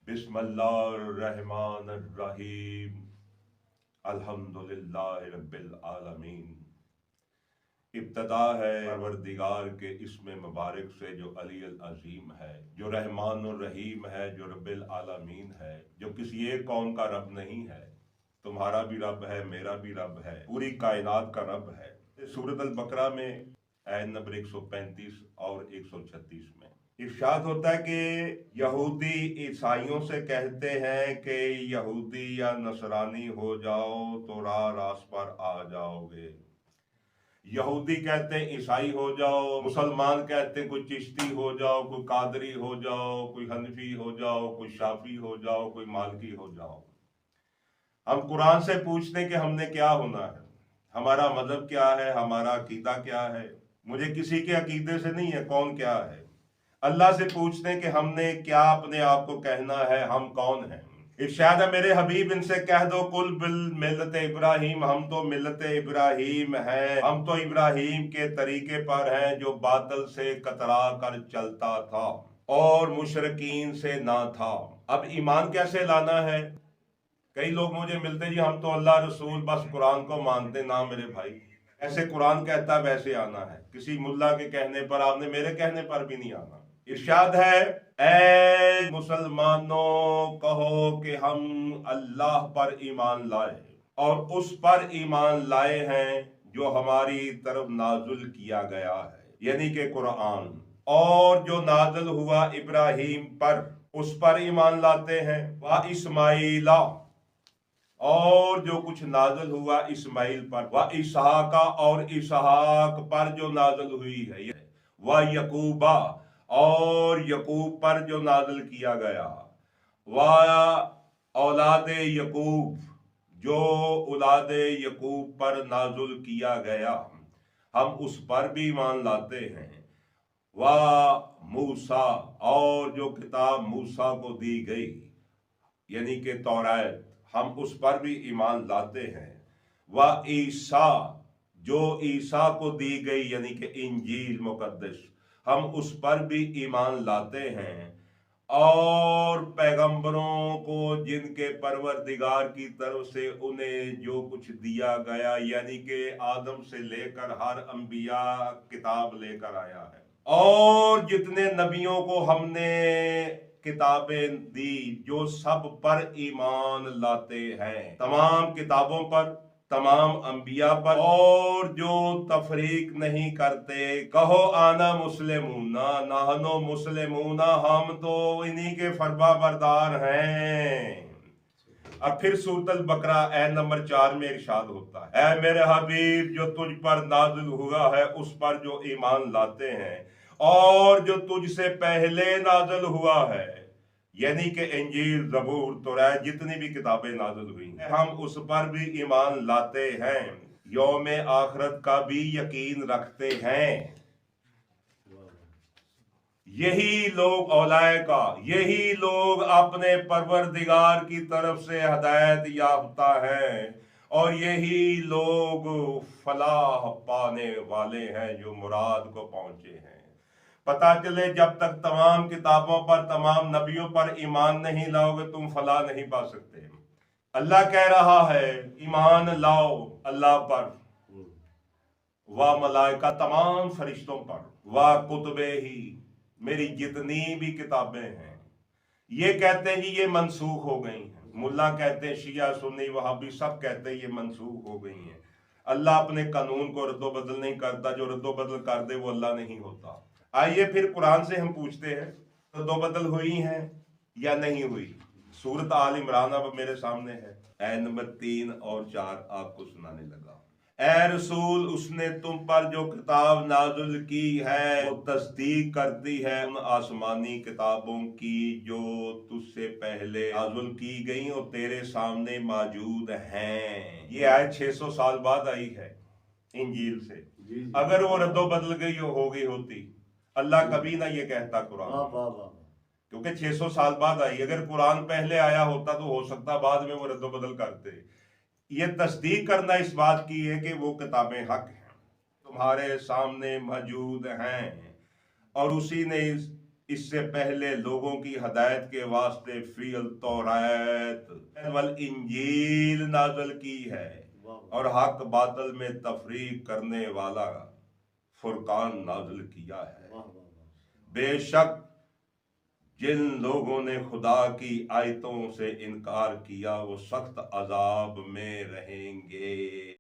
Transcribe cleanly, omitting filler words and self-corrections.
बिस्मिल्लाहिर्रहमानिर्रहीम अल्हम्दुलिल्लाहि रब्बिल आलमीन। इब्तदा है परवरदिगार के इसमें मुबारक से जो अली अल अजीम है, जो रहमान और रहीम है, जो रब्बिल आलमीन है, जो किसी एक कौम का रब नहीं है। तुम्हारा भी रब है, मेरा भी रब है, पूरी कायनात का रब है। सूरत अल बकरा में आयत नंबर 135 और 136 में इरशाद होता है कि यहूदी ईसाइयों से कहते हैं कि यहूदी या नसरानी हो जाओ तो रास पर आ जाओगे। यहूदी कहते हैं ईसाई हो जाओ, मुसलमान कहते हैं कोई चिश्ती हो जाओ, कोई कादरी हो जाओ, कोई हनफी हो जाओ, कोई शाफी हो जाओ, कोई मालकी हो जाओ। हम कुरान से पूछते हैं कि हमने क्या होना है, हमारा मजहब क्या है, हमारा अकीदा क्या है। मुझे किसी के अकीदे से नहीं है कौन क्या है। अल्लाह से पूछते हैं कि हमने क्या अपने आप को कहना है, हम कौन हैं। इरशाद है मेरे हबीब इनसे कह दो कुल बिल मिल्लत इब्राहिम, हम तो मिल्लत इब्राहिम हैं, हम तो इब्राहिम के तरीके पर हैं जो बादल से कतरा कर चलता था और मुशरकीन से ना था। अब ईमान कैसे लाना है। कई लोग मुझे मिलते जी हम तो अल्लाह रसूल बस कुरान को मानते। ना मेरे भाई, ऐसे कुरान कहता वैसे आना है। किसी मुल्ला के कहने पर, आपने मेरे कहने पर भी नहीं आना। इरशाद है ऐ मुसलमानों कहो कि हम अल्लाह पर ईमान लाए और उस पर ईमान लाए हैं जो हमारी तरफ नाजुल किया गया है, यानी कि कुरान। और जो नाजुल हुआ इब्राहिम पर उस पर ईमान लाते हैं। व इस्माइला, और जो कुछ नाजल हुआ इस्माइल पर। व इसहाका, और इसहाक पर जो नाजल हुई है। व यकूबा, और यकूब पर जो नाजल किया गया। व औलाद यकूब, जो औलाद यकूब पर नाजुल किया गया, हम उस पर भी ईमान लाते हैं। व मूसा, और जो किताब मूसा को दी गई यानी कि तौरात, हम उस पर भी ईमान लाते हैं। व ईसा, जो ईसा को दी गई यानी कि इंजील मुकद्दस, हम उस पर भी ईमान लाते हैं। और पैगंबरों को जिनके परवरदिगार की तरफ से उन्हें जो कुछ दिया गया, यानी कि आदम से लेकर हर अंबिया किताब लेकर आया है। और जितने नबियों को हमने किताबें दी, जो सब पर ईमान लाते हैं। तमाम किताबों पर, तमाम अंबिया पर, और जो तफरीक नहीं करते। कहो आना मुस्लिमूना नाहनो मुस्लिमूना, हम तो इन्हीं के फरमा बरदार हैं। अब फिर सूरत अल बकरा ऐ नंबर 4 में इरशाद होता है ऐ मेरे हबीब जो तुझ पर नाज़िल हुआ है उस पर जो ईमान लाते हैं, और जो तुझसे पहले नाज़िल हुआ है, यानी कि इंजील ज़बूर तौरात जितनी भी किताबें नाज़िल हुई हैं, हम उस पर भी ईमान लाते हैं। यौम आखिरत का भी यकीन रखते हैं। यही लोग औलाए का, यही लोग अपने परवरदिगार की तरफ से हदायत याफ्ता हैं, और यही लोग फलाह पाने वाले हैं जो मुराद को पहुंचे हैं। पता चले जब तक तमाम किताबों पर, तमाम नबियों पर ईमान नहीं लाओगे तुम फलाह नहीं पा सकते। अल्लाह कह रहा है ईमान लाओ अल्लाह पर, व मलाइका तमाम फरिश्तों पर, व कुतुबे ही, मेरी जितनी भी किताबें हैं। ये कहते हैं जी ये मनसूख हो गई हैं। मुल्ला कहते हैं, शिया सुन्नी वहाबी सब कहते हैं ये मनसूख हो गई हैं। अल्लाह अपने कानून को रद्दो बदल नहीं करता, जो रद्दो बदल कर दे वो अल्लाह नहीं होता। आइए फिर कुरान से हम पूछते हैं रद्दो बदल हुई हैं या नहीं हुई। सूरत आल इमरान अब मेरे सामने है, ऐ नंबर 3 और 4 आपको सुनाने लगा। ऐ रसूल, उसने तुम पर जो किताब नाजुल की है वो तस्दीक करती है उन आसमानी किताबों की जो तुझसे पहले नाजुल की गई और तेरे सामने मौजूद हैं। ये आयत 600 साल बाद आई है इंजील से। अगर वो रद्दो बदल गई हो गई होती, अल्लाह कभी ना ये कहता कुरान, क्योंकि 600 साल बाद आई। अगर कुरान पहले आया होता तो हो सकता बाद में वो रद्दो बदल करते। ये तस्दीक करना इस बात की है कि वो किताबें हक हैं, तुम्हारे सामने मौजूद हैं, और उसी ने اس سے پہلے لوگوں کی ہدایت کے واسطے فی التوریت والانجیل نازل کی ہے، اور حق باطل میں تفریق کرنے والا فرقان نازل کیا ہے۔ بے شک جن لوگوں نے خدا کی آیتوں سے انکار کیا وہ سخت عذاب میں رہیں گے۔